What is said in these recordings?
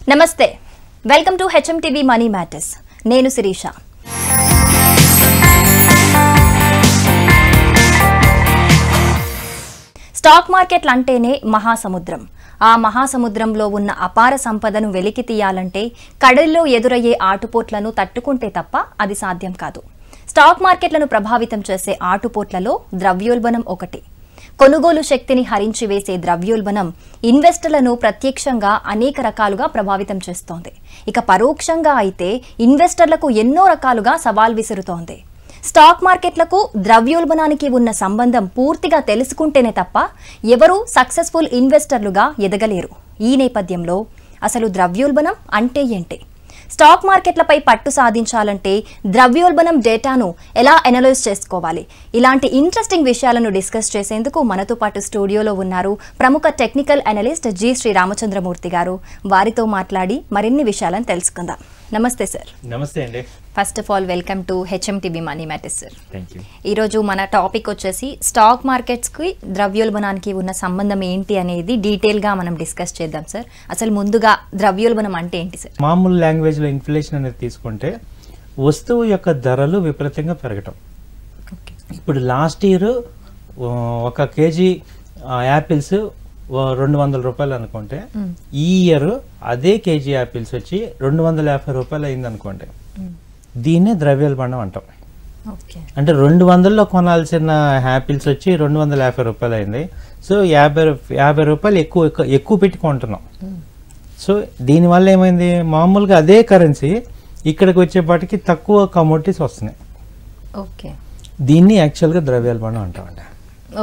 నమస్తే welcome to HMTV money matters నేను Sirisha stock market అంటేనే మహాసముద్రం ఆ మహాసముద్రంలో ఉన్న అపార సంపదను వెలికి తీయాలంటే కడలిలో ఎదురయ్యే ఆటుపోట్లను తట్టుకుంటే తప్ప అది సాధ్యం కాదు స్టాక్ మార్కెట్లను ప్రభావితం చేసే ఆటుపోట్లలో ద్రవ్యోల్బణం ఒకటి కొనుగోలు శక్తిని హరించి వేసే ద్రవ్యోల్బణం ఇన్వెస్టర్లను ప్రత్యక్షంగా అనేక రకాలుగా ప్రభావితం చేస్తోంది ఇక పరోక్షంగా అయితే ఇన్వెస్టర్లకు ఎన్నో రకాలుగా సవాల్ విసురుతోంది స్టాక్ మార్కెట్లకు ద్రవ్యోల్బణానికి ఉన్న సంబంధం పూర్తిగా తెలుసుకుంటేనే తప్ప ఎవరూ సక్సెస్ఫుల్ ఇన్వెస్టర్లుగా ఎదగలేరు ఈ నేపథ్యంలో అసలు ద్రవ్యోల్బణం అంటే ఏంటి స్టాక్ మార్కెట్లపై పట్టు సాధించాలంటే ద్రవ్యోల్బణం డేటాను ఎలా అనలైజ్ చేసుకోవాలి ఇలాంటి ఇంట్రెస్టింగ్ విషయాలను డిస్కస్ చేసేందుకు మనతో పాటు స్టూడియోలో ఉన్నారు ప్రముఖ technical analyst G Shri Ramachandramurthy garu వారితో మాట్లాడి మరిన్ని విషయాలను తెలుసుకుందాం నమస్తే సార్ నమస్తే అండి first of all welcome to HMTV money matters sir thank you ఈరోజు మన టాపిక్ వచ్చేసి స్టాక్ మార్కెట్స్కి ద్రవ్యోల్బణానికి ఉన్న సంబంధం ఏంటి అనేది డీటెయిల్గా మనం డిస్కస్ చేద్దాం సార్ అసలు ముందుగా ద్రవ్యోల్బణం అంటే ఏంటి సార్ మామూలు లాంగ్వేజ్లో ఇన్ఫ్లేషన్ అనేది తీసుకుంటే వస్తువు యొక్క ధరలు విపరీతంగా పెరగటం ఇప్పుడు లాస్ట్ ఇయర్ ఒక కేజీ యాపిల్స్ 200 రూపాయలు అనుకుంటే ఈ ఇయర్ అదే కేజీ యాపిల్స్ వచ్చి 250 రూపాయలు అయింది అనుకోండి దీన్నే ద్రవ్యోల్బణం అంటాం అంటే 200లో కొనాల్సిన యాపిల్స్ వచ్చి 250 రూపాయలు అయింది సో 50 రూపాయలు ఎక్కువ పెట్టి కొంటున్నాం సో దీనివల్ల ఏమైంది మామూలుగా అదే కరెన్సీ ఇక్కడికి వచ్చేపాటికి తక్కువ కమోడిటీస్ వస్తున్నాయి ఓకే దీన్ని యాక్చువల్గా ద్రవ్యోల్బణం అంటామండి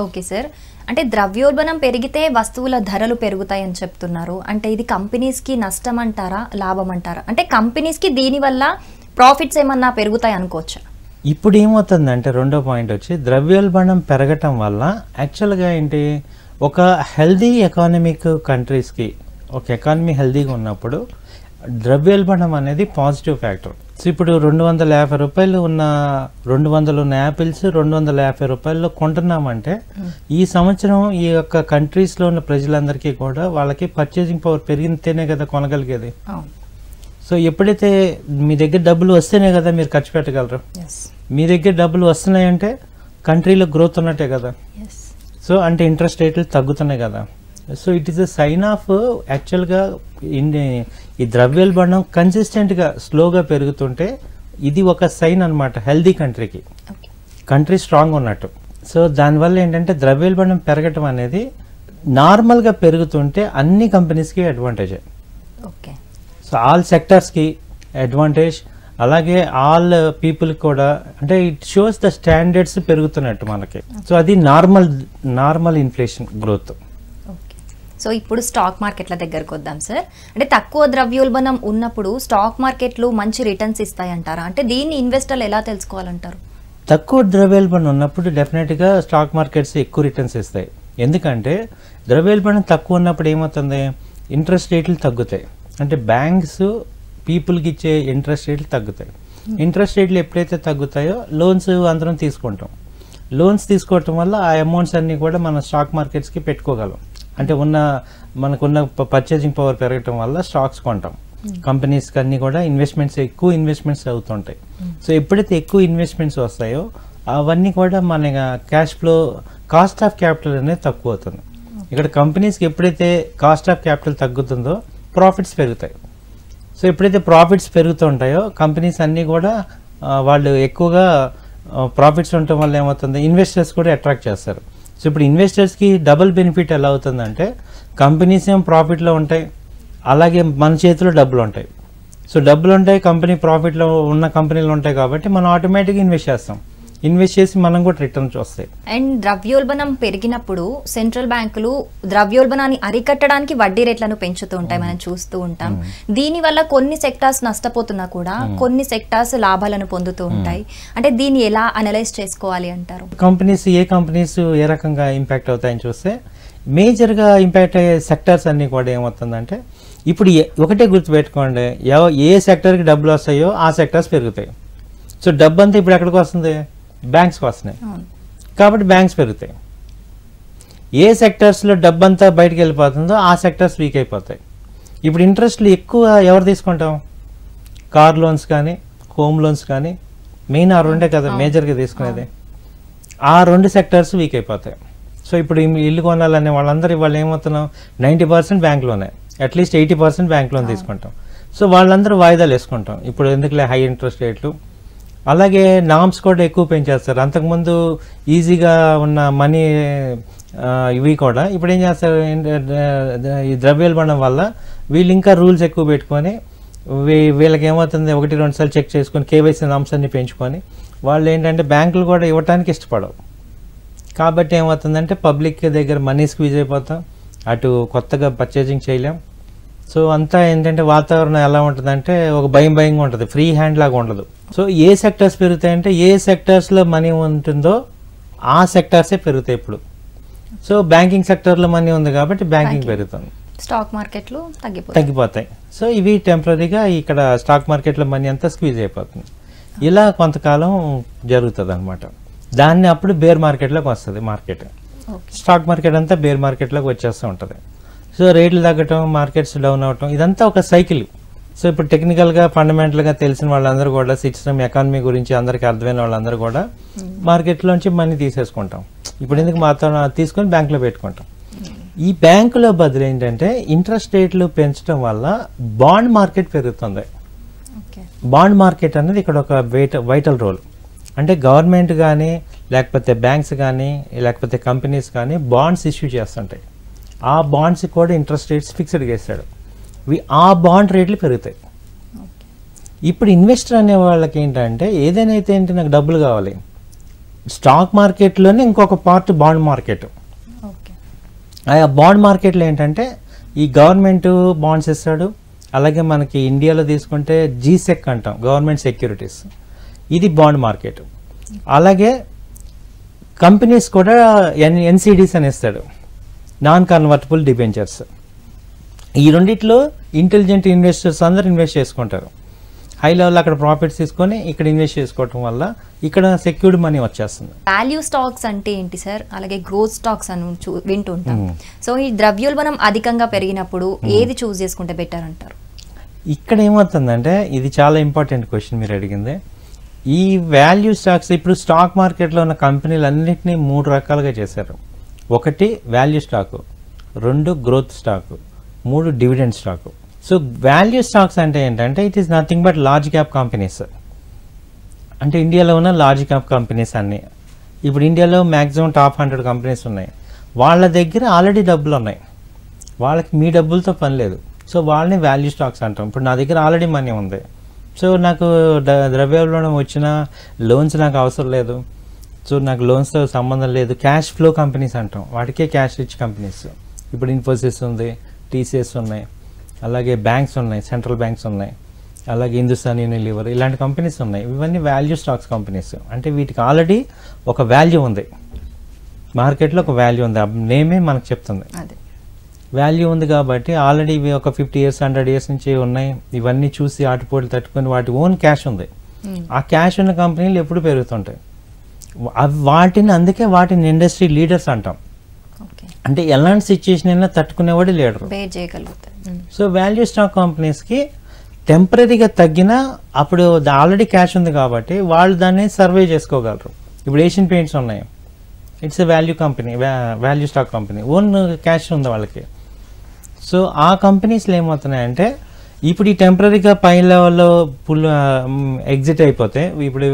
ఓకే సార్ అంటే ద్రవ్యోల్బణం పెరిగితే వస్తువుల ధరలు పెరుగుతాయని చెప్తున్నారు అంటే ఇది కంపెనీస్కి నష్టం అంటారా లాభం అంటారా అంటే కంపెనీస్కి దీనివల్ల ప్రాఫిట్స్ ఏమన్నా పెరుగుతాయి అనుకోవచ్చా ఇప్పుడు ఏమవుతుందంటే రెండో పాయింట్ వచ్చి ద్రవ్యోల్బణం పెరగటం వల్ల యాక్చువల్గా ఏంటి ఒక హెల్దీ ఎకానమిక్ కంట్రీస్కి ఒక ఎకానమీ హెల్దీగా ఉన్నప్పుడు ద్రవ్యోల్బణం అనేది పాజిటివ్ ఫ్యాక్టర్ సో ఇప్పుడు 250 రూపాయలు ఉన్న 200 ఉన్న యాపిల్స్ 250 రూపాయల్లో కొంటున్నామంటే ఈ సంవత్సరం ఈ యొక్క కంట్రీస్లో ఉన్న ప్రజలందరికీ కూడా వాళ్ళకి పర్చేసింగ్ పవర్ పెరిగితేనే కదా కొనగలిగేది సో ఎప్పుడైతే మీ దగ్గర డబ్బులు వస్తేనే కదా మీరు ఖర్చు పెట్టగలరు మీ దగ్గర డబ్బులు వస్తున్నాయంటే కంట్రీలో గ్రోత్ ఉన్నట్టే కదా సో అంటే ఇంట్రెస్ట్ రేట్లు తగ్గుతున్నాయి కదా so it is a sign of యాక్చువల్గా ఈ ద్రవ్యోల్బణం కన్సిస్టెంట్గా స్లోగా పెరుగుతుంటే ఇది ఒక సైన్ అనమాట హెల్దీ కంట్రీకి కంట్రీ స్ట్రాంగ్ ఉన్నట్టు సో దానివల్ల ఏంటంటే ద్రవ్యోల్బణం పెరగటం అనేది నార్మల్గా పెరుగుతుంటే అన్ని కంపెనీస్కి అడ్వాంటేజే ఓకే సో ఆల్ సెక్టర్స్కి అడ్వాంటేజ్ అలాగే ఆల్ పీపుల్కి కూడా అంటే ఇట్ షోస్ ద స్టాండర్డ్స్ పెరుగుతున్నట్టు మనకి సో అది నార్మల్ ఇన్ఫ్లేషన్ గ్రోత్ సో ఇప్పుడు స్టాక్ మార్కెట్ల దగ్గరకు వద్దాం సార్ అంటే తక్కువ ద్రవ్యోల్బణం ఉన్నప్పుడు స్టాక్ మార్కెట్లు మంచి రిటర్న్స్ ఇస్తాయంటారా అంటే దీన్ని ఇన్వెస్టర్లు ఎలా తెలుసుకోవాలంటారు తక్కువ ద్రవ్యోల్బణం ఉన్నప్పుడు డెఫినెట్గా స్టాక్ మార్కెట్స్ ఎక్కువ రిటర్న్స్ ఇస్తాయి ఎందుకంటే ద్రవ్యోల్బణం తక్కువ ఉన్నప్పుడు ఏమవుతుంది ఇంట్రెస్ట్ రేట్లు తగ్గుతాయి అంటే బ్యాంక్స్ పీపుల్కి ఇచ్చే ఇంట్రెస్ట్ రేట్లు తగ్గుతాయి ఇంట్రెస్ట్ రేట్లు ఎప్పుడైతే తగ్గుతాయో లోన్స్ అందరం తీసుకుంటాం లోన్స్ తీసుకోవటం వల్ల ఆ అమౌంట్స్ అన్నీ కూడా మన స్టాక్ మార్కెట్స్కి పెట్టుకోగలం అంటే మనకున్న పర్చేసింగ్ పవర్ పెరగటం వల్ల స్టాక్స్ కొంటాం కంపెనీస్కి అన్నీ కూడా ఎక్కువ ఇన్వెస్ట్మెంట్స్ అవుతుంటాయి సో ఎప్పుడైతే ఎక్కువ ఇన్వెస్ట్మెంట్స్ వస్తాయో అవన్నీ కూడా మన cash flow cost of capital అనేది తక్కువ అవుతుంది ఇక్కడ కంపెనీస్కి ఎప్పుడైతే కాస్ట్ ఆఫ్ క్యాపిటల్ తగ్గుతుందో ప్రాఫిట్స్ పెరుగుతాయి సో ఎప్పుడైతే ప్రాఫిట్స్ పెరుగుతుంటాయో కంపెనీస్ అన్నీ కూడా వాళ్ళు ఎక్కువగా ప్రాఫిట్స్ ఉండటం వల్ల ఏమవుతుంది ఇన్వెస్టర్స్ కూడా అట్రాక్ట్ చేస్తారు సో ఇప్పుడు ఇన్వెస్టర్స్కి డబుల్ బెనిఫిట్ ఎలా అవుతుందంటే కంపెనీస్ ఏం ప్రాఫిట్లో ఉంటాయి అలాగే మన చేతిలో డబ్బులు ఉంటాయి సో డబ్బులు ఉంటాయి కంపెనీ ప్రాఫిట్లో ఉన్న కంపెనీలు ఉంటాయి కాబట్టి మనం ఆటోమేటిక్గా ఇన్వెస్ట్ చేసి మనం కూడా రిటర్న్స్ వస్తాయి అండ్ ద్రవ్యోల్బణం పెరిగినప్పుడు సెంట్రల్ బ్యాంకులు ద్రవ్యోల్బణాన్ని అరికట్టడానికి వడ్డీ రేట్లను పెంచుతూ ఉంటాయి మనం చూస్తూ ఉంటాం దీనివల్ల కొన్ని సెక్టార్స్ నష్టపోతున్నా కూడా కొన్ని సెక్టార్స్ లాభాలను పొందుతూ ఉంటాయి అంటే దీన్ని ఎలా అనలైజ్ చేసుకోవాలి అంటారు ఏ కంపెనీస్ ఏ రకంగా ఇంపాక్ట్ అవుతాయని చూస్తే మేజర్గా ఇంపాక్ట్ అయ్యే సెక్టార్స్ అన్నీ కూడా ఏమవుతుందంటే ఇప్పుడు ఒకటే గుర్తుపెట్టుకోండి ఏ సెక్టర్కి డబ్బులు వస్తాయో ఆ సెక్టార్స్ పెరుగుతాయి సో డబ్బు అంతా ఇప్పుడు ఎక్కడికి వస్తుంది బ్యాంక్స్కి వస్తున్నాయి కాబట్టి బ్యాంక్స్ పెరుగుతాయి ఏ సెక్టర్స్లో డబ్బంతా బయటకు వెళ్ళిపోతుందో ఆ సెక్టర్స్ వీక్ అయిపోతాయి. ఇప్పుడు ఇంట్రెస్ట్లు ఎక్కువ ఎవరు తీసుకుంటాం? కార్ లోన్స్ కానీ, హోమ్ లోన్స్ కానీ, మెయిన్ ఆ రెండే కదా మేజర్గా తీసుకునేది. ఆ 2 సెక్టర్స్ వీక్ అయిపోతాయి. సో ఇప్పుడు ఇల్లు కొనాలనే వాళ్ళందరూ ఇవాళ ఏమవుతున్నాం, 90% బ్యాంక్ లోనే, అట్లీస్ట్ 80% బ్యాంక్ లోన్ తీసుకుంటాం. సో వాళ్ళందరూ వాయిదాలు వేసుకుంటాం. ఇప్పుడు ఎందుకులే హై ఇంట్రెస్ట్ రేట్లు. అలాగే నామ్స్ కూడా ఎక్కువ పెంచేస్తారు. అంతకుముందు ఈజీగా ఉన్న మనీ ఇవి కూడా ఇప్పుడు ఏం చేస్తారు, ఈ ద్రవ్యోల్బణం వల్ల వీళ్ళు ఇంకా రూల్స్ ఎక్కువ పెట్టుకొని వీళ్ళకి ఏమవుతుంది, 1-2 సార్లు చెక్ చేసుకొని కేవైసీ నామ్స్ అన్ని పెంచుకొని వాళ్ళు ఏంటంటే బ్యాంకులు కూడా ఇవ్వడానికి ఇష్టపడవు. కాబట్టి ఏమవుతుందంటే పబ్లిక్ దగ్గర మనీ స్క్వీజ్ అయిపోతాం, అటు కొత్తగా పర్చేజింగ్ చేయలేం. సో అంతా ఏంటంటే వాతావరణం ఎలా ఉంటుందంటే ఒక భయంగా ఉంటుంది, ఫ్రీ హ్యాండ్ లాగా ఉండదు. సో ఏ సెక్టర్స్ పెరుగుతాయంటే ఏ సెక్టర్స్లో మనీ ఉంటుందో ఆ సెక్టర్సే పెరుగుతాయి ఇప్పుడు. సో బ్యాంకింగ్ సెక్టర్లో మనీ ఉంది కాబట్టి బ్యాంకింగ్ పెరుగుతుంది, స్టాక్ మార్కెట్లు తగ్గిపోతాయి. సో ఇవి టెంపరీగా ఇక్కడ స్టాక్ మార్కెట్లో మనీ అంతా స్క్వీజ్ అయిపోతుంది. ఇలా కొంతకాలం జరుగుతుంది అనమాట. దాన్ని అప్పుడు బేర్ మార్కెట్లోకి వస్తుంది మార్కెట్. స్టాక్ మార్కెట్ అంతా బేర్ మార్కెట్లోకి వచ్చేస్తూ ఉంటుంది. సో రేట్లు తగ్గటం, మార్కెట్స్ డౌన్ అవటం, ఇదంతా ఒక సైకిల్. సో ఇప్పుడు టెక్నికల్గా ఫండమెంటల్గా తెలిసిన వాళ్ళందరూ కూడా, సిస్టమ్ ఎకానమీ గురించి అందరికీ అర్థమైన వాళ్ళందరూ కూడా మార్కెట్లోంచి మనీ తీసేసుకుంటాం. ఇప్పుడు ఎందుకు మాత్రం తీసుకొని బ్యాంకులో పెట్టుకుంటాం. ఈ బ్యాంకులో బదులు ఏంటంటే ఇంట్రెస్ట్ రేట్లు పెంచడం వల్ల బాండ్ మార్కెట్ పెరుగుతుంది. బాండ్ మార్కెట్ అనేది ఇక్కడ ఒక వైటల్ రోల్. అంటే గవర్నమెంట్ కానీ, లేకపోతే బ్యాంక్స్ కానీ, లేకపోతే కంపెనీస్ కానీ బాండ్స్ ఇష్యూ చేస్తుంటాయి. ఆ బాండ్స్ కూడా ఇంట్రెస్ట్ రేట్స్ ఫిక్స్డ్గా వేస్తాడు. ఆ బాండ్ రేట్లు పెరుగుతాయి. ఇప్పుడు ఇన్వెస్టర్ అనే వాళ్ళకి ఏంటంటే ఏదైనా అయితే ఏంటి, నాకు డబ్బులు కావాలి, స్టాక్ మార్కెట్లోనే ఇంకొక పార్ట్ బాండ్ మార్కెట్. ఆ బాండ్ మార్కెట్లో ఏంటంటే ఈ గవర్నమెంట్ బాండ్స్ ఇస్తాడు. అలాగే మనకి ఇండియాలో తీసుకుంటే జీసెక్ అంటాం, గవర్నమెంట్ సెక్యూరిటీస్, ఇది బాండ్ మార్కెట్. అలాగే కంపెనీస్ కూడా ఎన్సిడీస్ అని ఇస్తాడు, నాన్ కన్వర్టబుల్ డిబెంచర్స్. ఈ రెండిట్లో ఇంటెలిజెంట్ ఇన్వెస్టర్స్ అందరూ ఇన్వెస్ట్ చేసుకుంటారు. హై లెవెల్ అక్కడ ప్రాఫిట్స్ తీసుకొని ఇక్కడ ఇన్వెస్ట్ చేసుకోవటం వల్ల ఇక్కడ సెక్యూర్డ్ మనీ వచ్చేస్తుంది. వాల్యూ స్టాక్స్ అంటే ఏంటి సార్? అలాగే గ్రోత్ స్టాక్స్ అని వింటుంటాం. సో ఈ ద్రవ్యోల్బణం అధికంగా పెరిగినప్పుడు ఏది చూస్ చేసుకుంటే బెటర్ అంటారు? ఇక్కడ ఏమవుతుందంటే ఇది చాలా ఇంపార్టెంట్ క్వశ్చన్ మీరు అడిగింది. ఈ వాల్యూ స్టాక్స్ ఇప్పుడు స్టాక్ మార్కెట్లో ఉన్న కంపెనీలు అన్నింటినీ 3 రకాలుగా చేశారు. 1 value stock, 2 growth stock, 3 dividend stock. So value stocks అంటే ఏంటంటే it is nothing but large cap companies. అంటే ఇండియాలో ఉన్న లార్జ్ క్యాప్ కంపెనీస్ అన్నీ. ఇప్పుడు ఇండియాలో మ్యాక్సిమం టాప్ 100 కంపెనీస్ ఉన్నాయి. వాళ్ళ దగ్గర ఆల్రెడీ డబ్బులు ఉన్నాయి, వాళ్ళకి మీ డబ్బులతో పని లేదు. సో వాళ్ళని వాల్యూ స్టాక్స్ అంటాం. ఇప్పుడు నా దగ్గర ఆల్రెడీ మనీ ఉంది, సో నాకు ద్రవ్యోల్బణం వచ్చిన లోన్స్ నాకు అవసరం లేదు, సో నాకు లోన్స్తో సంబంధం లేదు. క్యాష్ ఫ్లో కంపెనీస్ అంటాం, వాటికే క్యాష్ రిచ్ కంపెనీస్. ఇప్పుడు ఇన్ఫోసిస్ ఉంది, టీసీఎస్ ఉన్నాయి, అలాగే బ్యాంక్స్ ఉన్నాయి, సెంట్రల్ బ్యాంక్స్ ఉన్నాయి, అలాగే హిందుస్థాన్ యూనిలివర్, ఇలాంటి కంపెనీస్ ఉన్నాయి. ఇవన్నీ వాల్యూ స్టాక్స్ కంపెనీస్. అంటే వీటికి ఆల్రెడీ ఒక వాల్యూ ఉంది, మార్కెట్లో ఒక వాల్యూ ఉంది, నేమే మనకు చెప్తుంది. వాల్యూ ఉంది కాబట్టి ఆల్రెడీ ఇవి ఒక 50 years 100 years నుంచి ఉన్నాయి. ఇవన్నీ చూసి ఆటుపోట్లు తట్టుకొని వాటి ఓన్ క్యాష్ ఉంది. ఆ క్యాష్ ఉన్న కంపెనీలు ఎప్పుడు పెరుగుతుంటాయి. అందుకే వాటిని ఇండస్ట్రీ లీడర్స్ అంటాం. అంటే ఎలాంటి సిచ్యుయేషన్ అయినా తట్టుకునేవాడు లీడర్. సో వాల్యూ స్టాక్ కంపెనీస్కి టెంపరీగా తగ్గినా అప్పుడు ఆల్రెడీ క్యాష్ ఉంది కాబట్టి వాళ్ళు దాన్ని సర్వే చేసుకోగలరు. ఇప్పుడు ఏషియన్ పెయింట్స్ ఉన్నాయి, it's a value company, value stock company, own cash ఉంది వాళ్ళకి. సో ఆ కంపెనీస్లో ఏమవుతున్నాయంటే ఇప్పుడు ఈ టెంపరీగా పై లెవెల్లో ఎగ్జిట్ అయిపోతే, ఇప్పుడు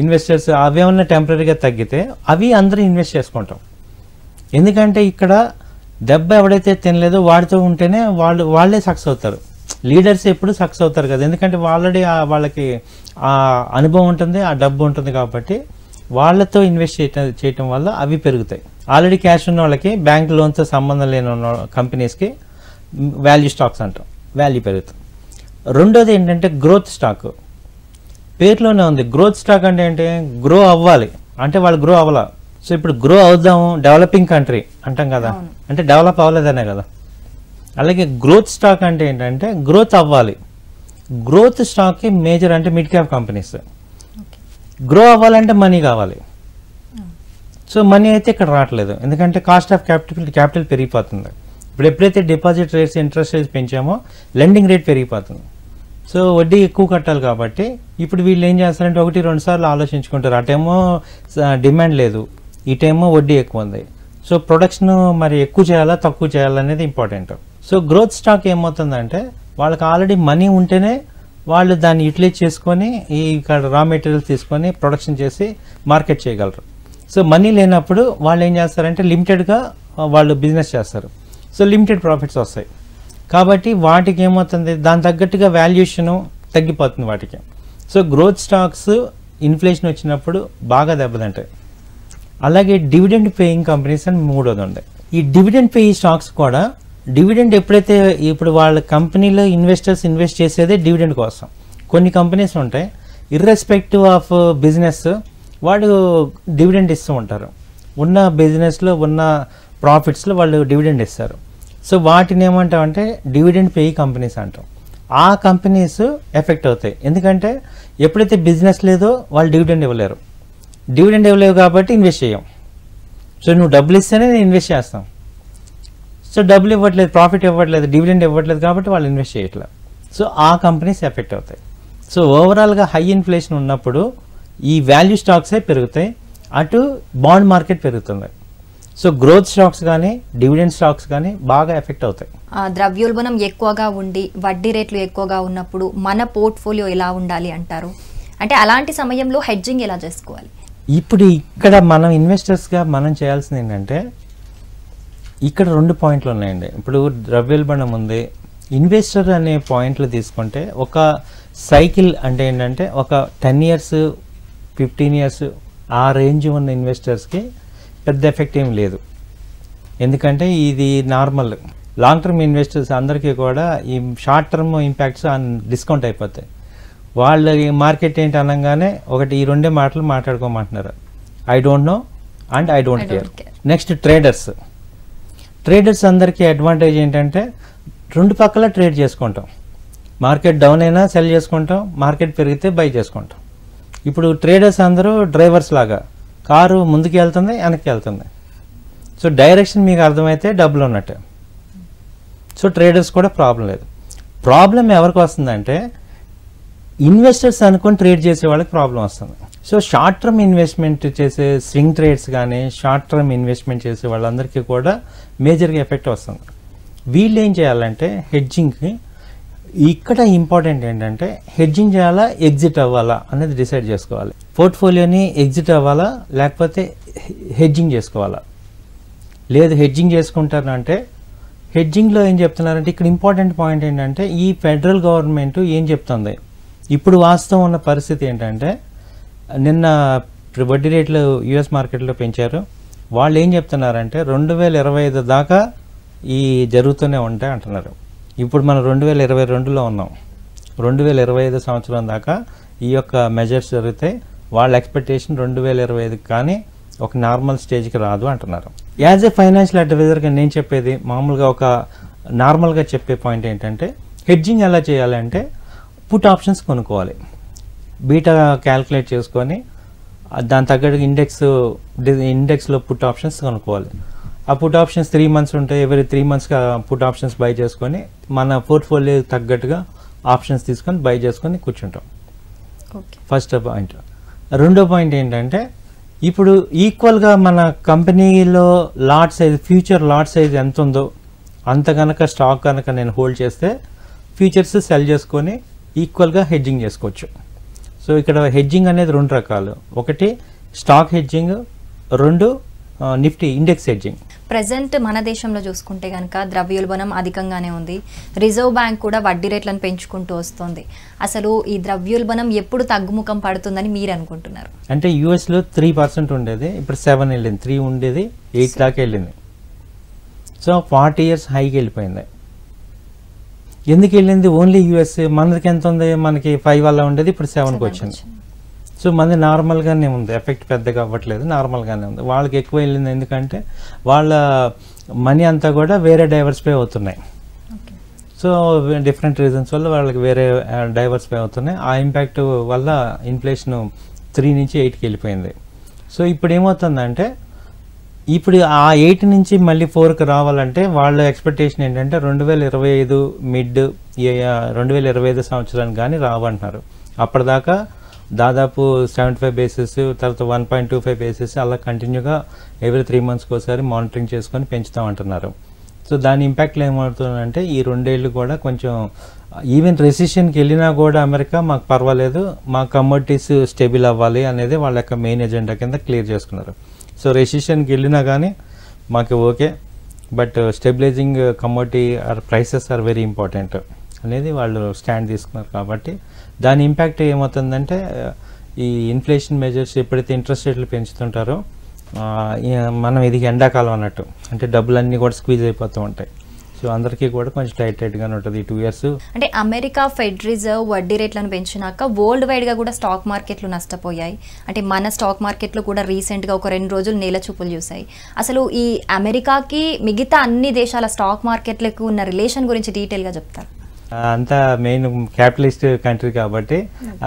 ఇన్వెస్టర్స్ అవి ఏమన్నా టెంపరీగా తగ్గితే అవి అందరూ ఇన్వెస్ట్ చేసుకుంటాం. ఎందుకంటే ఇక్కడ దెబ్బ ఎవడైతే తినలేదో వాడితో ఉంటేనే వాళ్ళే సక్సెస్ అవుతారు. లీడర్స్ ఎప్పుడు సక్సెస్ అవుతారు కదా, ఎందుకంటే ఆల్రెడీ వాళ్ళకి ఆ అనుభవం ఉంటుంది, ఆ డబ్బు ఉంటుంది కాబట్టి వాళ్ళతో ఇన్వెస్ట్ చేయటం వల్ల అవి పెరుగుతాయి. ఆల్రెడీ క్యాష్ ఉన్న వాళ్ళకి, బ్యాంక్ లోన్తో సంబంధం లేని కంపెనీస్కి వాల్యూ స్టాక్స్ అంటాం, వాల్యూ పెరుగుతుంది. రెండోది ఏంటంటే గ్రోత్ స్టాక్. పేరులోనే ఉంది గ్రోత్ స్టాక్ అంటే ఏంటి, గ్రో అవ్వాలి అంటే వాళ్ళు గ్రో అవ్వాల. సో ఇప్పుడు గ్రో అవుదాము, డెవలపింగ్ కంట్రీ అంటాం కదా, అంటే డెవలప్ అవ్వలేదనే కదా. అలాగే గ్రోత్ స్టాక్ అంటే ఏంటంటే గ్రోత్ అవ్వాలి. గ్రోత్ స్టాక్కి మేజర్ అంటే మిడ్ క్యాప్ కంపెనీస్. గ్రో అవ్వాలంటే మనీ కావాలి. సో మనీ అయితే ఇక్కడ రావట్లేదు, ఎందుకంటే కాస్ట్ ఆఫ్ క్యాపిటల్ పెరిగిపోతుంది. ఇప్పుడు ఎప్పుడైతే డిపాజిట్ రేట్స్ ఇంట్రెస్ట్ రేట్స్ పెంచామో లెండింగ్ రేట్ పెరిగిపోతుంది. సో వడ్డీ ఎక్కువ కట్టాలి కాబట్టి ఇప్పుడు వీళ్ళు ఏం చేస్తారంటే 1-2 సార్లు ఆలోచించుకుంటారు. అటేమో డిమాండ్ లేదు, ఇటేమో వడ్డీ ఎక్కువ ఉంది. సో ప్రొడక్షన్ మరి ఎక్కువ చేయాలా తక్కువ చేయాలా అనేది ఇంపార్టెంట్. సో గ్రోత్ స్టాక్ ఏమవుతుందంటే వాళ్ళకి ఆల్రెడీ మనీ ఉంటేనే వాళ్ళు దాన్ని యూటిలైజ్ చేసుకొని ఈ రా మెటీరియల్స్ తీసుకొని ప్రొడక్షన్ చేసి మార్కెట్ చేయగలరు. సో మనీ లేనప్పుడు వాళ్ళు ఏం చేస్తారంటే లిమిటెడ్గా వాళ్ళు బిజినెస్ చేస్తారు. సో లిమిటెడ్ ప్రాఫిట్స్ వస్తాయి కాబట్టి వాటికి ఏమవుతుంది, దాని తగ్గట్టుగా వాల్యుయేషను తగ్గిపోతుంది వాటికి. సో గ్రోత్ స్టాక్స్ ఇన్ఫ్లేషన్ వచ్చినప్పుడు బాగా దెబ్బతింటాయి. అలాగే డివిడెండ్ పేయింగ్ కంపెనీస్ అని మూడోది ఉంది. ఈ డివిడెండ్ పేయింగ్ స్టాక్స్ కూడా డివిడెండ్ ఎప్పుడైతే ఇప్పుడు వాళ్ళ కంపెనీలో ఇన్వెస్టర్స్ ఇన్వెస్ట్ చేసేదే డివిడెండ్ కోసం. కొన్ని కంపెనీస్ ఉంటాయి ఇర్రెస్పెక్టివ్ ఆఫ్ బిజినెస్ వాళ్ళు డివిడెండ్ ఇస్తూ ఉంటారు. ఉన్న బిజినెస్లో ఉన్న ప్రాఫిట్స్లో వాళ్ళు డివిడెండ్ ఇస్తారు. సో వాటిని ఏమంటామంటే డివిడెండ్ పేయింగ్ కంపెనీస్ అంటాం. ఆ కంపెనీస్ ఎఫెక్ట్ అవుతాయి ఎందుకంటే ఎప్పుడైతే బిజినెస్ లేదో వాళ్ళు డివిడెండ్ ఇవ్వలేరు. డివిడెండ్ ఇవ్వలేవు కాబట్టి ఇన్వెస్ట్ చేయం. సో నువ్వు డబ్బులు ఇస్తేనే నేను ఇన్వెస్ట్ చేస్తాం. సో డబ్బులు ఇవ్వట్లేదు, ప్రాఫిట్ ఇవ్వట్లేదు, డివిడెండ్ ఇవ్వట్లేదు కాబట్టి వాళ్ళు ఇన్వెస్ట్ చేయట్లేదు. సో ఆ కంపెనీస్ ఎఫెక్ట్ అవుతాయి. సో ఓవరాల్గా హై ఇన్ఫ్లేషన్ ఉన్నప్పుడు ఈ వాల్యూ స్టాక్సే పెరుగుతాయి, అటు బాండ్ మార్కెట్ పెరుగుతుంది. సో గ్రోత్ స్టాక్స్ కానీ డివిడెండ్ స్టాక్స్ కానీ బాగా ఎఫెక్ట్ అవుతాయి. ద్రవ్యోల్బణం ఎక్కువగా ఉండి వడ్డీ రేట్లు ఎక్కువగా ఉన్నప్పుడు మన పోర్ట్ఫోలియో ఎలా ఉండాలి అంటారు? అంటే అలాంటి సమయంలో హెడ్జింగ్ ఎలా చేసుకోవాలి? ఇప్పుడు ఇక్కడ మనం ఇన్వెస్టర్స్గా మనం చేయాల్సింది ఏంటంటే ఇక్కడ 2 పాయింట్లు ఉన్నాయండి. ఇప్పుడు ద్రవ్యోల్బణం ఉంది, ఇన్వెస్టర్ అనే పాయింట్లు తీసుకుంటే ఒక సైకిల్ అంటే ఏంటంటే ఒక 10 years 15 years ఆ రేంజ్ ఉన్న ఇన్వెస్టర్స్కి పెద్ద ఎఫెక్ట్ ఏం లేదు. ఎందుకంటే ఇది నార్మల్ లాంగ్ టర్మ్ ఇన్వెస్టర్స్ అందరికీ కూడా ఈ షార్ట్ టర్మ్ ఇంపాక్ట్స్ డిస్కౌంట్ అయిపోతాయి. వాళ్ళ మార్కెట్ ఏంటి అనగానే ఒకటి ఈ 2 మాటలు మాట్లాడుకోమంటున్నారు, I don't know and I don't care. Next traders అందరికీ అడ్వాంటేజ్ ఏంటంటే 2 పక్కల ట్రేడ్ చేసుకుంటాం. మార్కెట్ డౌన్ అయినా సెల్ చేసుకుంటాం, మార్కెట్ పెరిగితే బై చేసుకుంటాం. ఇప్పుడు ట్రేడర్స్ అందరూ డ్రైవర్స్ లాగా కారు ముందుకు వెళ్తుంది వెనక్కి వెళ్తుంది. సో డైరెక్షన్ మీకు అర్థమైతే డబ్బులు ఉన్నట్టే. సో ట్రేడర్స్ కూడా ప్రాబ్లం లేదు. ప్రాబ్లం ఎవరికి వస్తుందంటే ఇన్వెస్టర్స్ అనుకొని ట్రేడ్ చేసే వాళ్ళకి ప్రాబ్లం వస్తుంది. సో షార్ట్ టర్మ్ ఇన్వెస్ట్మెంట్ చేసే స్వింగ్ ట్రేడ్స్ కానీ షార్ట్ టర్మ్ ఇన్వెస్ట్మెంట్ చేసే వాళ్ళందరికీ కూడా మేజర్గా ఎఫెక్ట్ వస్తుంది. వీళ్ళు ఏం చేయాలంటే హెడ్జింగ్కి ఇక్కడ ఇంపార్టెంట్ ఏంటంటే హెడ్జింగ్ చేయాలా ఎగ్జిట్ అవ్వాలా అనేది డిసైడ్ చేసుకోవాలి. పోర్ట్ఫోలియోని ఎగ్జిట్ అవ్వాలా లేకపోతే హెడ్జింగ్ చేసుకోవాలా. లేదు హెడ్జింగ్ చేసుకుంటారంటే హెడ్జింగ్లో ఏం చెప్తున్నారంటే ఇక్కడ ఇంపార్టెంట్ పాయింట్ ఏంటంటే ఈ ఫెడరల్ గవర్నమెంట్ ఏం చెప్తుంది, ఇప్పుడు వాస్తవం ఉన్న పరిస్థితి ఏంటంటే నిన్న వడ్డీ రేట్లు యుఎస్ మార్కెట్లో పెంచారు. వాళ్ళు ఏం చెప్తున్నారంటే 2025 దాకా ఈ జరుగుతూనే ఉంటాయి అంటున్నారు. ఇప్పుడు మనం 2022లో ఉన్నాం. 2025 సంవత్సరం దాకా ఈ యొక్క మెజర్స్ జరుగుతాయి. వాళ్ళ ఎక్స్పెక్టేషన్ 2025 కానీ ఒక నార్మల్ స్టేజ్కి రాదు అంటున్నారు. యాజ్ ఏ ఫైనాన్షియల్ అడ్వైజర్గా నేను చెప్పేది మామూలుగా ఒక నార్మల్గా చెప్పే పాయింట్ ఏంటంటే హెడ్జింగ్ ఎలా చేయాలంటే పుట్ ఆప్షన్స్ కొనుక్కోవాలి. బీటా క్యాల్కులేట్ చేసుకొని దాని తగ్గట్టు ఇండెక్స్లో పుట్ ఆప్షన్స్ కొనుక్కోవాలి. ఆ పుట్ ఆప్షన్స్ 3 months ఉంటాయి. ఎవరీ 3 monthsగా పుట్ ఆప్షన్స్ బై చేసుకొని మన పోర్ట్ఫోలియో తగ్గట్టుగా ఆప్షన్స్ తీసుకొని బై చేసుకొని కూర్చుంటాం. First point. రెండో పాయింట్ ఏంటంటే ఇప్పుడు ఈక్వల్గా మన కంపెనీలో lot size future lot size ఎంత ఉందో అంత కనుక స్టాక్ కనుక నేను హోల్డ్ చేస్తే ఫ్యూచర్స్ సెల్ చేసుకొని ఈక్వల్గా హెడ్జింగ్ చేసుకోవచ్చు. సో ఇక్కడ హెడ్జింగ్ అనేది 2 రకాలు. ఒకటి stock hedging, 2 Nifty index hedging. Present మన దేశంలో చూసుకుంటే కనుక ద్రవ్యోల్బణం అధికంగానే ఉంది. రిజర్వ్ బ్యాంక్ కూడా వడ్డీ రేట్లను పెంచుకుంటూ వస్తుంది. అసలు ఈ ద్రవ్యోల్బణం ఎప్పుడు తగ్గుముఖం పడుతుందని మీరు అనుకుంటున్నారు? అంటే యూఎస్లో 3% ఉండేది, ఇప్పుడు 7 వెళ్ళింది. 3 ఉండేది 8 దాకా వెళ్ళింది. సో 40 years హైకి వెళ్ళిపోయింది. ఎందుకు వెళ్ళింది? Only US. మనకి ఎంత ఉంది? మనకి 5 అలా ఉండేది, ఇప్పుడు 7కి వచ్చింది. సో మనది నార్మల్గానే ఉంది, ఎఫెక్ట్ పెద్దగా అవ్వట్లేదు, నార్మల్గానే ఉంది. వాళ్ళకి ఎక్కువ వెళ్ళింది ఎందుకంటే వాళ్ళ మనీ అంతా కూడా వేరే డైవర్సిఫై అవుతున్నాయి. సో డిఫరెంట్ రీజన్స్ వల్ల వాళ్ళకి వేరే డైవర్సిఫై అవుతున్నాయి. ఆ ఇంపాక్ట్ వల్ల ఇన్ఫ్లేషన్ 3 నుంచి 8కి వెళ్ళిపోయింది. సో ఇప్పుడు ఏమవుతుందంటే ఇప్పుడు ఆ 8 నుంచి మళ్ళీ 4కి రావాలంటే వాళ్ళ ఎక్స్పెక్టేషన్ ఏంటంటే 2025 మిడ్ 2025 సంవత్సరానికి కానీ రావంటున్నారు. అప్పటిదాకా దాదాపు 75 బేసిస్, తర్వాత 1.25 బేసిస్ అలా కంటిన్యూగా ఎవ్రీ 3 మంత్స్కి ఒకసారి మానిటరింగ్ చేసుకొని పెంచుతామంటున్నారు. సో దాని ఇంపాక్ట్లో ఏమవుతుందంటే ఈ 2 ఏళ్ళు కూడా కొంచెం ఈవెన్ రెసిషన్కి వెళ్ళినా కూడా అమెరికా మాకు పర్వాలేదు, మా కమోడిటీస్ స్టేబుల్ అవ్వాలి అనేది వాళ్ళ యొక్క మెయిన్ ఎజెండా కింద క్లియర్ చేసుకున్నారు. సో రెసిషన్కి వెళ్ళినా కానీ మాకు okay, but stabilising commodity prices are very important అనేది వాళ్ళు స్టాండ్ తీసుకున్నారు. కాబట్టి దాని ఇంపాక్ట్ ఏమవుతుందంటే ఈ ఇన్ఫ్లేషన్ మెజర్స్ ఎప్పుడైతే ఇంట్రెస్ట్ రేట్లు పెంచుతుంటారో మనం ఇది ఎండాకాలం అన్నట్టు, అంటే డబ్బులన్నీ కూడా స్క్వీజ్ అయిపోతూ ఉంటాయి. సో అందరికీ కూడా కొంచెం టైట్గానే ఉంటుంది ఈ 2 ఇయర్స్. అంటే అమెరికా ఫెడ్ రిజర్వ్ వడ్డీ రేట్లను పెంచినాక వరల్డ్ వైడ్గా కూడా స్టాక్ మార్కెట్లు నష్టపోయాయి. అంటే మన స్టాక్ మార్కెట్లో కూడా రీసెంట్గా ఒక 2 రోజులు నేల చూపులు చూసాయి. అసలు ఈ అమెరికాకి మిగతా అన్ని దేశాల స్టాక్ మార్కెట్లకు ఉన్న రిలేషన్ గురించి డీటెయిల్గా చెప్తారు. అంతా మెయిన్ క్యాపిటలిస్ట్ కంట్రీ కాబట్టి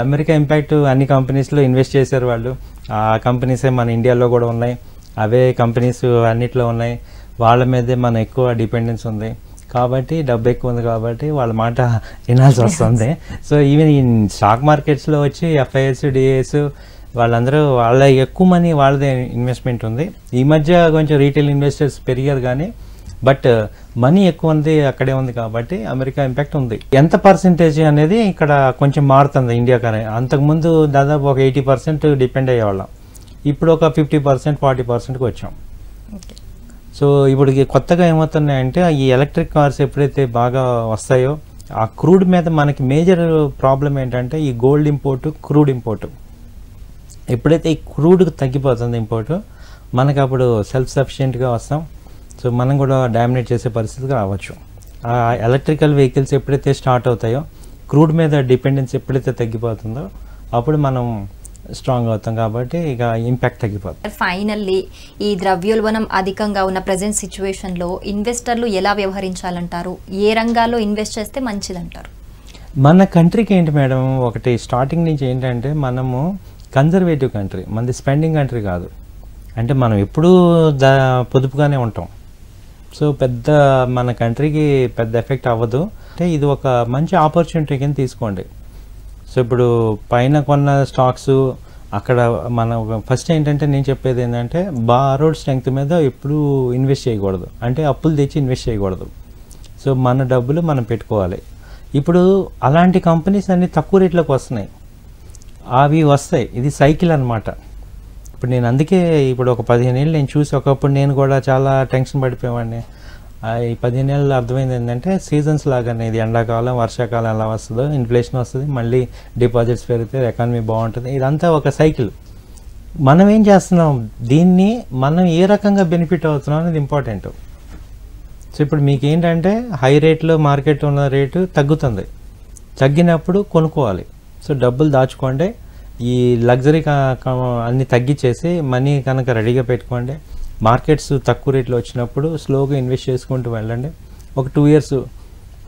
అమెరికా ఇంపాక్ట్ అన్ని కంపెనీస్లో ఇన్వెస్ట్ చేశారు వాళ్ళు. ఆ కంపెనీసే మన ఇండియాలో కూడా ఉన్నాయి, అవే కంపెనీస్ అన్నిట్లో ఉన్నాయి, వాళ్ళ మీదే మన ఎక్కువ డిపెండెన్స్ ఉంది. కాబట్టి డబ్బు ఎక్కువ ఉంది కాబట్టి వాళ్ళ మాట వినాల్సి వస్తుంది. సో ఈవెన్ ఈ స్టాక్ మార్కెట్స్లో వచ్చి ఎఫ్ఐఎస్, డిఐఎస్ వాళ్ళందరూ వాళ్ళ ఎక్కువ మనీ వాళ్ళదే ఇన్వెస్ట్మెంట్ ఉంది. ఈ మధ్య కొంచెం రీటైల్ ఇన్వెస్టర్స్ పెరిగారు కానీ బట్ మనీ ఎక్కువ ఉంది అక్కడే ఉంది కాబట్టి అమెరికా ఇంపాక్ట్ ఉంది. ఎంత పర్సెంటేజ్ అనేది ఇక్కడ కొంచెం మారుతుంది ఇండియా కానీ. అంతకుముందు దాదాపు ఒక 80% డిపెండ్ అయ్యేవాళ్ళం, ఇప్పుడు ఒక 50%, 40%కి వచ్చాం. సో ఇప్పుడు కొత్తగా ఏమవుతున్నాయంటే ఈ ఎలక్ట్రిక్ కార్స్ ఎప్పుడైతే బాగా వస్తాయో ఆ క్రూడ్ మీద మనకి మేజర్ ప్రాబ్లం ఏంటంటే ఈ గోల్డ్ ఇంపోర్టు, క్రూడ్ ఇంపోర్టు. ఎప్పుడైతే ఈ క్రూడ్ తగ్గిపోతుంది ఇంపోర్టు, మనకు అప్పుడు సెల్ఫ్ సఫిషియెంట్గా వస్తాం. సో మనం కూడా డామినేట్ చేసే పరిస్థితికి రావచ్చు. ఆ ఎలక్ట్రికల్ వెహికల్స్ ఎప్పుడైతే స్టార్ట్ అవుతాయో, క్రూడ్ మీద డిపెండెన్స్ ఎప్పుడైతే తగ్గిపోతుందో అప్పుడు మనం స్ట్రాంగ్ అవుతాం. కాబట్టి ఇక ఇంపాక్ట్ తగ్గిపోతుంది. ఫైనల్లీ ఈ ద్రవ్యోల్బణం అధికంగా ఉన్న ప్రజెంట్ సిచ్యువేషన్లో ఇన్వెస్టర్లు ఎలా వ్యవహరించాలంటారు? ఏ రంగాల్లో ఇన్వెస్ట్ చేస్తే మంచిదంటారు? మన కంట్రీకి ఏంటి మేడం, ఒకటి స్టార్టింగ్ నుంచి ఏంటంటే మనము కన్జర్వేటివ్ కంట్రీ, మనది స్పెండింగ్ కంట్రీ కాదు. అంటే మనం ఎప్పుడూ పొదుపుగానే ఉంటాం. సో పెద్ద మన కంట్రీకి పెద్ద ఎఫెక్ట్ అవ్వదు. అంటే ఇది ఒక మంచి ఆపర్చునిటీ కింద తీసుకోండి. సో ఇప్పుడు పైన కొన్న స్టాక్స్ అక్కడ మన ఫస్ట్ ఏంటంటే నేను చెప్పేది ఏంటంటే బారోడ్ స్ట్రెంగ్త్ మీద ఎప్పుడూ ఇన్వెస్ట్ చేయకూడదు, అంటే అప్పులు తెచ్చి ఇన్వెస్ట్ చేయకూడదు. సో మన డబ్బులు మనం పెట్టుకోవాలి. ఇప్పుడు అలాంటి కంపెనీస్ అన్నీ తక్కువ రేట్లోకి వస్తున్నాయి, అవి వస్తాయి. ఇది సైకిల్ అన్నమాట. ఇప్పుడు నేను అందుకే ఇప్పుడు ఒక 15 ఏళ్ళు నేను చూసి, ఒకప్పుడు నేను కూడా చాలా టెన్షన్ పడిపోయేవాడిని. ఈ 15 ఏళ్ళు అర్థమైంది ఏంటంటే సీజన్స్ లాగానే, ఇది ఎండాకాలం, వర్షాకాలం ఎలా వస్తుందో ఇన్ఫ్లేషన్ వస్తుంది, మళ్ళీ డిపాజిట్స్ పెరిగితే ఎకానమీ బాగుంటుంది. ఇదంతా ఒక సైకిల్. మనం ఏం చేస్తున్నాం, దీన్ని మనం ఏ రకంగా బెనిఫిట్ అవుతున్నాం అనేది ఇంపార్టెంట్. సో ఇప్పుడు మీకు ఏంటంటే హై రేట్లో మార్కెట్ ఉన్న రేటు తగ్గుతుంది, తగ్గినప్పుడు కొనుక్కోవాలి. సో డబ్బులు దాచుకోండి, ఈ లగ్జరీ అన్ని తగ్గించేసి మనీ కనుక రెడీగా పెట్టుకోండి. మార్కెట్స్ తక్కువ రేట్లో వచ్చినప్పుడు స్లోగా ఇన్వెస్ట్ చేసుకుంటూ వెళ్ళండి. ఒక 2 ఇయర్స్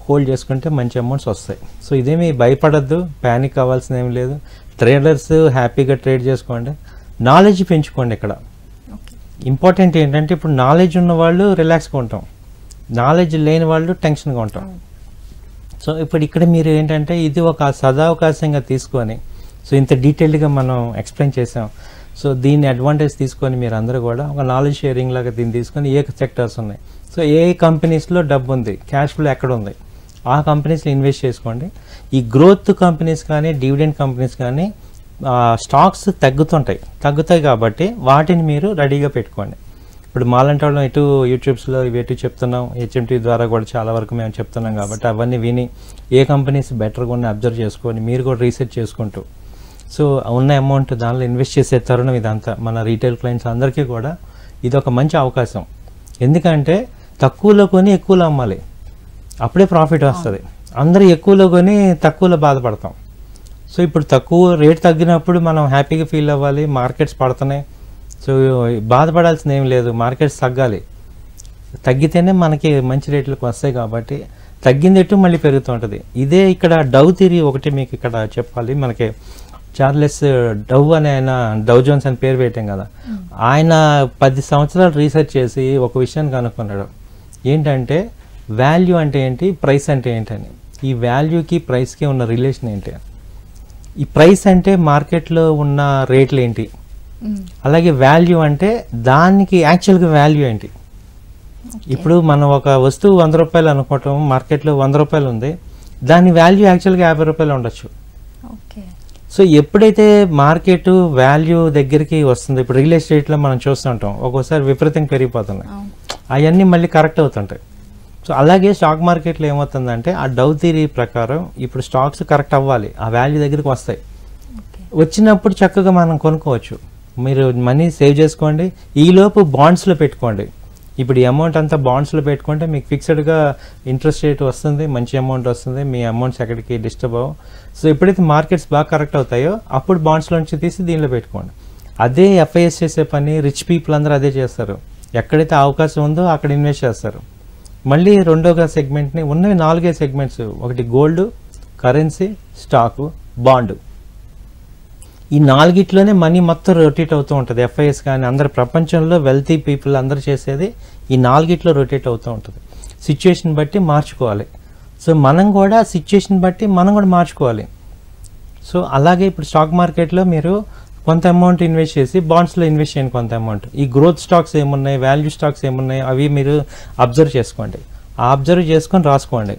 హోల్డ్ చేసుకుంటే మంచి అమౌంట్స్ వస్తాయి. సో ఇదేమీ భయపడద్దు, ప్యానిక్ అవ్వాల్సిన ఏం లేదు. ట్రేడర్స్ హ్యాపీగా ట్రేడ్ చేసుకోండి, నాలెడ్జ్ పెంచుకోండి. ఇక్కడ ఇంపార్టెంట్ ఏంటంటే ఇప్పుడు నాలెడ్జ్ ఉన్న వాళ్ళు రిలాక్స్గా ఉంటాం, నాలెడ్జ్ లేని వాళ్ళు టెన్షన్గా ఉంటాం. సో ఇప్పుడు ఇక్కడ మీరు ఏంటంటే ఇది ఒక సదావకాశంగా తీసుకొని, సో ఇంత డీటెయిల్డ్గా మనం ఎక్స్ప్లెయిన్ చేసాం. సో దీన్ని అడ్వాంటేజ్ తీసుకొని మీరు అందరూ కూడా ఒక నాలెడ్జ్ షేరింగ్ లాగా దీన్ని తీసుకొని ఏ సెక్టర్స్ ఉన్నాయి, సో ఏ కంపెనీస్లో డబ్బు ఉంది, క్యాష్ ఫ్లో ఎక్కడ ఉంది, ఆ కంపెనీస్లో ఇన్వెస్ట్ చేసుకోండి. ఈ గ్రోత్ కంపెనీస్ కానీ డివిడెండ్ కంపెనీస్ కానీ స్టాక్స్ తగ్గుతాయి కాబట్టి వాటిని మీరు రెడీగా పెట్టుకోండి. ఇప్పుడు మాలాంటి వాళ్ళం ఇటు యూట్యూబ్స్లో ఇవి చెప్తున్నాం, హెచ్ఎంటీ ద్వారా కూడా చాలా వరకు మేము చెప్తున్నాం కాబట్టి అవన్నీ విని ఏ కంపెనీస్ బెటర్గా ఉన్నాయి అబ్జర్వ్ చేసుకొని మీరు కూడా రీసెర్చ్ చేసుకుంటూ సో ఉన్న అమౌంట్ దానిలో ఇన్వెస్ట్ చేసే తరుణం ఇదంతా. మన రీటైల్ క్లయింట్స్ అందరికీ కూడా ఇది ఒక మంచి అవకాశం. ఎందుకంటే తక్కువలో కొని ఎక్కువలో అమ్మాలి, అప్పుడే ప్రాఫిట్ వస్తుంది. అందరూ ఎక్కువలో కొని తక్కువలో బాధపడతాం. సో ఇప్పుడు తక్కువ రేట్ తగ్గినప్పుడు మనం హ్యాపీగా ఫీల్ అవ్వాలి. మార్కెట్స్ పడుతున్నాయి, సో బాధపడాల్సింది ఏం లేదు, మార్కెట్స్ తగ్గాలి. తగ్గితేనే మనకి మంచి రేట్లకు వస్తాయి కాబట్టి తగ్గింది ఎటు మళ్ళీ పెరుగుతూ ఉంటుంది. ఇదే ఇక్కడ డౌ థియరీ ఒకటి మీకు ఇక్కడ చెప్పాలి. మనకి చార్లెస్ డవ్ అనే ఆయన డవ్ జోన్స్ అని పేరు పెట్టాం కదా, ఆయన 10 సంవత్సరాలు రీసెర్చ్ చేసి ఒక విషయాన్ని కనుక్కున్నాడు. ఏంటంటే వాల్యూ అంటే ఏంటి, ప్రైస్ అంటే ఏంటని. ఈ వాల్యూకి ప్రైస్కి ఉన్న రిలేషన్ ఏంటి, ఈ ప్రైస్ అంటే మార్కెట్లో ఉన్న రేట్లు ఏంటి, అలాగే వాల్యూ అంటే దానికి యాక్చువల్గా వాల్యూ ఏంటి. ఇప్పుడు మనం ఒక వస్తువు 100 రూపాయలు అనుకోవటం, మార్కెట్లో 100 రూపాయలు ఉంది, దాని వాల్యూ యాక్చువల్గా 50 రూపాయలు ఉండొచ్చు. సో ఎప్పుడైతే మార్కెట్ వాల్యూ దగ్గరికి వస్తుంది, ఇప్పుడు రియల్ ఎస్టేట్లో మనం చూస్తుంటాం ఒక్కోసారి విపరీతంగా పెరిగిపోతున్నాయి, అవన్నీ మళ్ళీ కరెక్ట్ అవుతుంటాయి. సో అలాగే స్టాక్ మార్కెట్లో ఏమవుతుందంటే ఆ డవ్ థియరీ ప్రకారం ఇప్పుడు స్టాక్స్ కరెక్ట్ అవ్వాలి, ఆ వాల్యూ దగ్గరికి వస్తాయి. వచ్చినప్పుడు చక్కగా మనం కొనుక్కోవచ్చు. మీరు మనీ సేవ్ చేసుకోండి, ఈలోపు బాండ్స్లో పెట్టుకోండి. ఇప్పుడు ఈ అమౌంట్ అంతా బాండ్స్లో పెట్టుకుంటే మీకు ఫిక్స్డ్గా ఇంట్రెస్ట్ రేట్ వస్తుంది, మంచి అమౌంట్ వస్తుంది, మీ అమౌంట్స్ ఎక్కడికి డిస్టర్బ్ అవ్వవు. సో ఎప్పుడైతే మార్కెట్స్ బాగా కరెక్ట్ అవుతాయో అప్పుడు బాండ్స్లోంచి తీసి దీనిలో పెట్టుకోండి. అదే ఎఫ్ఐఎస్ చేసే పని రిచ్ పీపుల్ అందరూ అదే చేస్తారు. ఎక్కడైతే అవకాశం ఉందో అక్కడ ఇన్వెస్ట్ చేస్తారు. మళ్ళీ రెండోగా సెగ్మెంట్ని ఉన్నవి 4 సెగ్మెంట్స్, ఒకటి గోల్డ్, కరెన్సీ, స్టాకు, బాండ్. ఈ 4 మనీ మొత్తం రొటేట్ అవుతూ ఉంటుంది. ఎఫ్ఐఎస్ కానీ అందరు ప్రపంచంలో వెల్తీ పీపుల్ అందరూ చేసేది ఈ 4 రొటేట్ అవుతూ ఉంటుంది. సిచ్యుయేషన్ బట్టి మార్చుకోవాలి. సో మనం కూడా సిచ్యుయేషన్ బట్టి మనం కూడా మార్చుకోవాలి. సో అలాగే ఇప్పుడు స్టాక్ మార్కెట్లో మీరు కొంత అమౌంట్ ఇన్వెస్ట్ చేసి బాండ్స్లో ఇన్వెస్ట్ చేయండి కొంత అమౌంట్. ఈ గ్రోత్ స్టాక్స్ ఏమున్నాయి, వాల్యూ స్టాక్స్ ఏమున్నాయి అవి మీరు అబ్జర్వ్ చేసుకోండి. ఆ అబ్జర్వ్ చేసుకొని రాసుకోండి.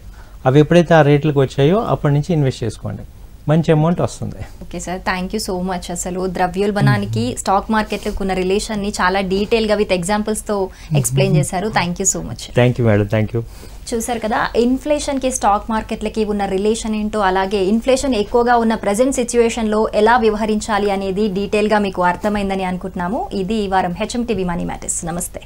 అవి ఎప్పుడైతే ఆ రేట్లకు వచ్చాయో అప్పటి నుంచి ఇన్వెస్ట్ చేసుకోండి, మంచి అమౌంట్ వస్తుంది. Okay sir, thank you so much. అసలు ద్రవ్యోల్బణానికి స్టాక్ మార్కెట్లకు ఉన్న రిలేషన్ని చాలా డీటెయిల్గా విత్ ఎగ్జాంపుల్స్తో ఎక్స్ప్లెయిన్ చేశారు. Thank you so much. Thank you madam, thank you. చూసారు కదా, ఇన్ఫ్లేషన్కి స్టాక్ మార్కెట్లకి ఉన్న రిలేషన్ ఏంటో, అలాగే ఇన్ఫ్లేషన్ ఎక్కువగా ఉన్న ప్రజెంట్ సిచ్యువేషన్లో ఎలా వ్యవహరించాలి అనేది డీటెయిల్గా మీకు అర్థమైందని అనుకుంటున్నాము. ఇది ఈ వారం హెచ్ఎం టీవీ మనీ మ్యాటర్స్. నమస్తే.